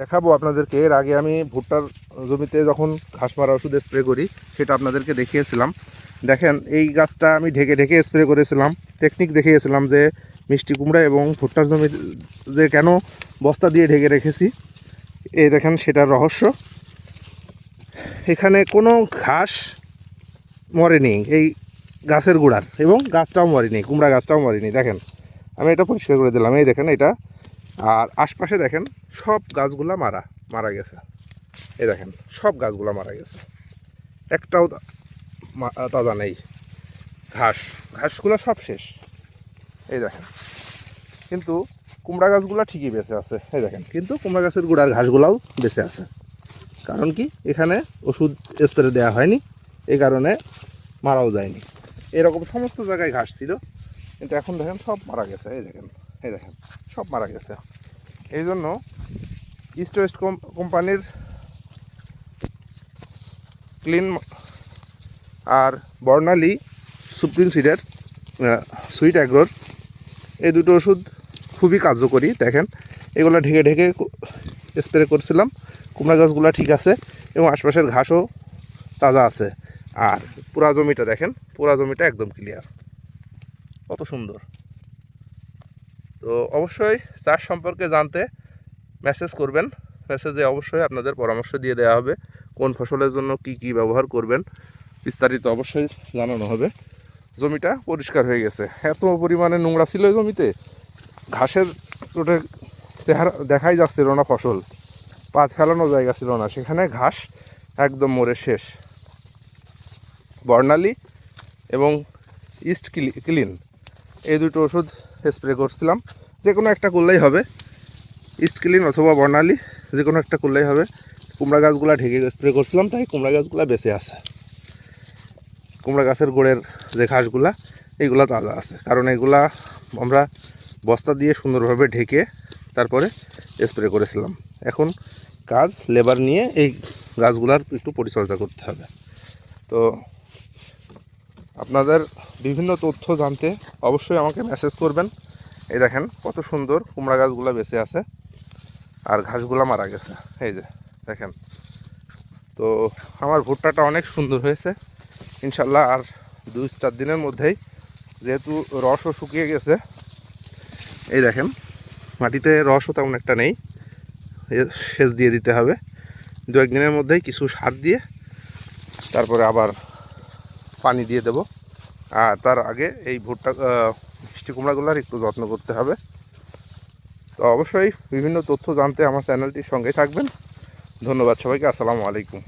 দেখাবো আপনাদেরকে। এর আগে আমি ভুট্টার জমিতে যখন ঘাস মারা ওষুধ স্প্রে করি সেটা আপনাদেরকে দেখিয়েছিলাম। দেখেন এই গাছটা আমি ঢেকে ঢেকে স্প্রে করেছিলাম, টেকনিক দেখিয়েছিলাম যে মিষ্টি কুমড়া এবং ভুট্টার জমি যে কেন বস্তা দিয়ে ঢেকে রেখেছি। এই দেখেন সেটার রহস্য। এখানে কোনো ঘাস মরেনি এই গাছের গোড়ার, এবং গাছটাও মরেনি, কুমড়া গাছটাও মরেনি। দেখেন আমি এটা পরিষ্কার করে দিলাম, এই দেখেন এটা। আর আশপাশে দেখেন সব গাছগুলা মারা গেছে। এই দেখেন সব গাছগুলা মারা গেছে, একটাও তাজা নেই। ঘাসগুলো সব শেষ। এই দেখেন, কিন্তু কুমড়া গাছগুলো ঠিকই বেঁচে আছে। এই দেখেন, কিন্তু কুমড়া গাছের গোড়ার ঘাসগুলাও বেঁচে আছে। কারণ কি, এখানে ওষুধ স্প্রে দেওয়া হয়নি, এই কারণে মারাও যায়নি। এরকম সমস্ত জায়গায় ঘাস ছিল, কিন্তু এখন দেখেন সব মারা গেছে। এই দেখেন সব মারা গেছে। এই জন্য ইস্ট ওয়েস্ট কোম্পানির ক্লিন আর বর্ণালী সুপ্রিম সিডের সুইট অ্যাগ্রোর এই দুটো ওষুধ খুবই কার্যকরী। দেখেন এগুলো ঢেকে ঢেকে স্প্রে করছিলাম, কুমড়া গাছগুলো ঠিক আছে এবং আশপাশের ঘাসও তাজা আছে। আর পুরা জমিটা দেখেন, পুরা জমিটা একদম ক্লিয়ার, কত সুন্দর। তো অবশ্যই চাষ সম্পর্কে জানতে মেসেজ করবেন। মেসেজে অবশ্যই আপনাদের পরামর্শ দিয়ে দেওয়া হবে, কোন ফসলের জন্য কি কি ব্যবহার করবেন বিস্তারিত অবশ্যই জানানো হবে। জমিটা পরিষ্কার হয়ে গেছে, এত পরিমাণে নোংরা ছিল এই জমিতে, ঘাসের চোটে চেহারা দেখাই যাচ্ছিল না, ফসল পা ফেলানো জায়গা ছিল না, সেখানে ঘাস একদম মরে শেষ। বর্ণালী এবং ইস্ট ক্লিন এই দুটো ওষুধ স্প্রে করছিলাম, যে কোনো একটা করলেই হবে, ইস্ট ক্লিন অথবা বর্ণালী যে কোনো একটা করলেই হবে। কুমড়া গাছগুলা ঢেকে স্প্রে করছিলাম, তাই কুমড়া গাছগুলা বেঁচে আছে। কুমড়া গাছের গোড়ের যে ঘাসগুলা এইগুলা তাজা আছে, কারণ এগুলা আমরা বস্তা দিয়ে সুন্দরভাবে ঢেকে তারপরে স্প্রে করেছিলাম। এখন কাজ লেবার নিয়ে এই গাছগুলার একটু পরিচর্যা করতে হবে। তো আপনাদের বিভিন্ন তথ্য জানতে অবশ্যই আমাকে মেসেজ করবেন। এই দেখেন কত সুন্দর কুমড়া গাছগুলা বেঁচে আছে আর ঘাসগুলা মারা গেছে। এই যে দেখেন, তো আমার ভুট্টাটা অনেক সুন্দর হয়েছে ইনশাল্লাহ। আর 2-4 দিনের মধ্যেই, যেহেতু রসও শুকিয়ে গেছে, এই দেখেন মাটিতে রসও তেমন একটা নেই, সেচ দিয়ে দিতে হবে। 2-1 দিনের মধ্যেই কিছু সার দিয়ে তারপরে আবার পানি দিয়ে দেব। আর তার আগে এই ভুট্টা মিষ্টি কুমড়াগুলোর একটু যত্ন করতে হবে। তো অবশ্যই বিভিন্ন তথ্য জানতে আমার চ্যানেলটির সঙ্গে থাকবেন। ধন্যবাদ সবাইকে, আসসালামু আলাইকুম।